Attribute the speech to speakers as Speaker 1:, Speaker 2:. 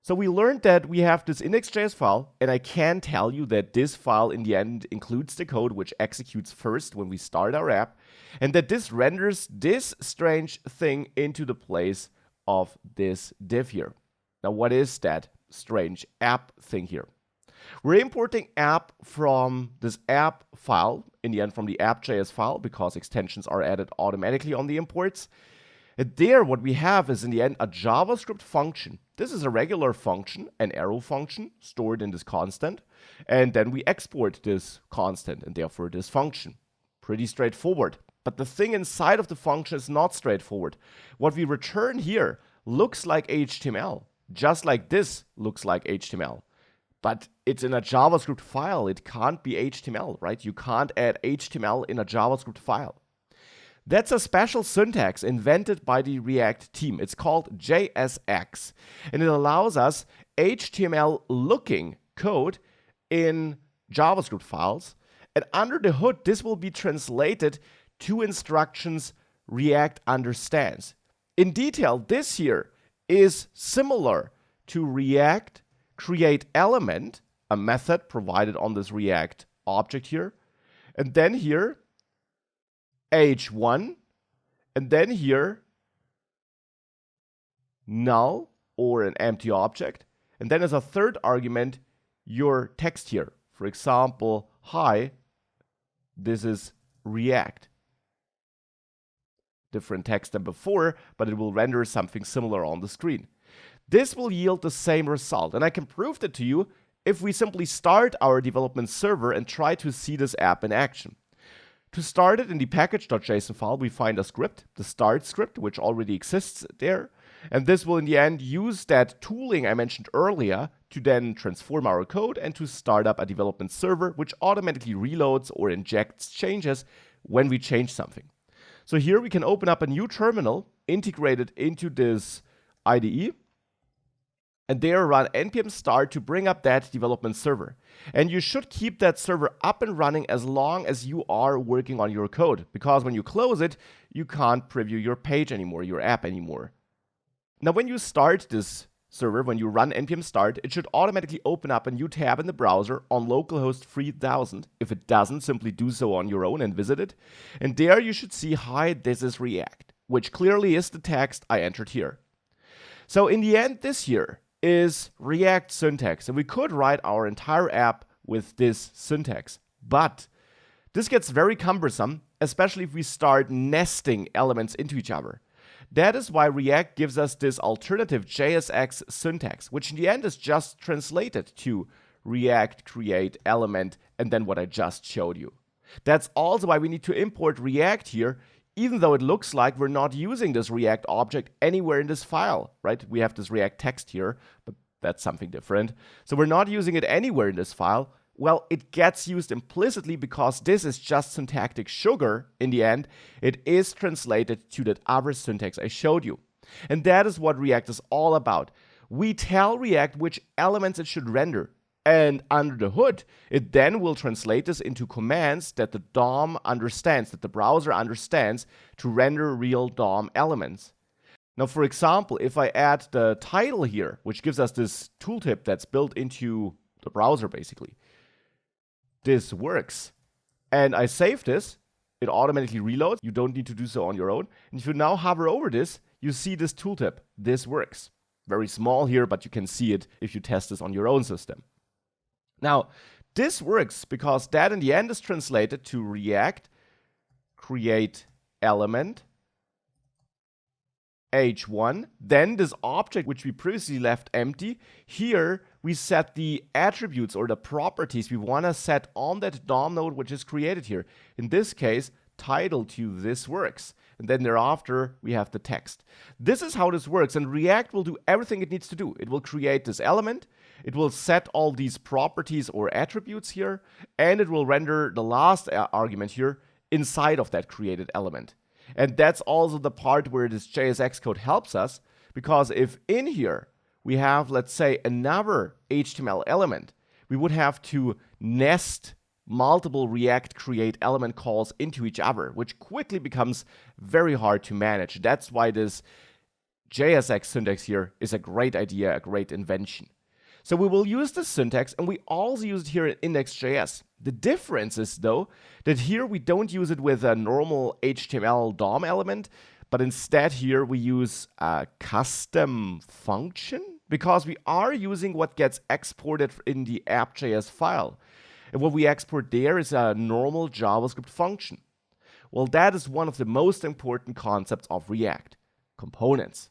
Speaker 1: So we learned that we have this index.js file, and I can tell you that this file in the end includes the code which executes first when we start our app, and that this renders this strange thing into the place of this div here. Now, what is that strange app thing here? We're importing app from this app file, in the end from the app.js file, because extensions are added automatically on the imports. And there, what we have is in the end a JavaScript function. This is a regular function, an arrow function stored in this constant. And then we export this constant and therefore this function. Pretty straightforward. But the thing inside of the function is not straightforward. What we return here looks like HTML, just like this looks like HTML. But it's in a JavaScript file. It can't be HTML, right? You can't add HTML in a JavaScript file. That's a special syntax invented by the React team. It's called JSX, and it allows us HTML-looking code in JavaScript files. And under the hood, this will be translated to instructions React understands. In detail, this here is similar to React create element, a method provided on this React object here, and then here h1, and then here null or an empty object, and then as a third argument your text here. For example, hi, this is React. Different text than before, but it will render something similar on the screen. This will yield the same result, and I can prove that to you if we simply start our development server and try to see this app in action. To start it in the package.json file, we find a script, the start script, which already exists there. And this will in the end use that tooling I mentioned earlier to then transform our code and to start up a development server, which automatically reloads or injects changes when we change something. So here we can open up a new terminal integrated into this IDE, and there run npm start to bring up that development server. And you should keep that server up and running as long as you are working on your code, because when you close it, you can't preview your page anymore, your app anymore. Now, when you start this server, when you run npm start, it should automatically open up a new tab in the browser on localhost 3000. If it doesn't, simply do so on your own and visit it. And there you should see, hi, this is React, which clearly is the text I entered here. So in the end, this here is React syntax, and we could write our entire app with this syntax. But this gets very cumbersome, especially if we start nesting elements into each other. That is why React gives us this alternative JSX syntax, which in the end is just translated to React create element and then what I just showed you. That's also why we need to import React here, even though it looks like we're not using this React object anywhere in this file, right? We have this React text here, but that's something different. So we're not using it anywhere in this file. Well, it gets used implicitly because this is just syntactic sugar in the end. It is translated to that other syntax I showed you. And that is what React is all about. We tell React which elements it should render. And under the hood, it then will translate this into commands that the DOM understands, that the browser understands to render real DOM elements. Now, for example, if I add the title here, which gives us this tooltip that's built into the browser basically, this works. And I save this, it automatically reloads. You don't need to do so on your own. And if you now hover over this, you see this tooltip. This works. Very small here, but you can see it if you test this on your own system. Now, this works because that in the end is translated to React create element h1, then this object which we previously left empty. Here we set the attributes or the properties we want to set on that DOM node which is created here. In this case, title to this works. And then thereafter, we have the text. This is how this works, and React will do everything it needs to do. It will create this element, it will set all these properties or attributes here, and it will render the last argument here inside of that created element. And that's also the part where this JSX code helps us, because if in here we have, let's say, another HTML element, we would have to nest multiple React create element calls into each other, which quickly becomes very hard to manage. That's why this JSX syntax here is a great idea, a great invention. So we will use this syntax, and we also use it here in index.js. The difference is, though, that here we don't use it with a normal HTML DOM element, but instead here we use a custom function, because we are using what gets exported in the app.js file. And what we export there is a normal JavaScript function. Well, that is one of the most important concepts of React: components.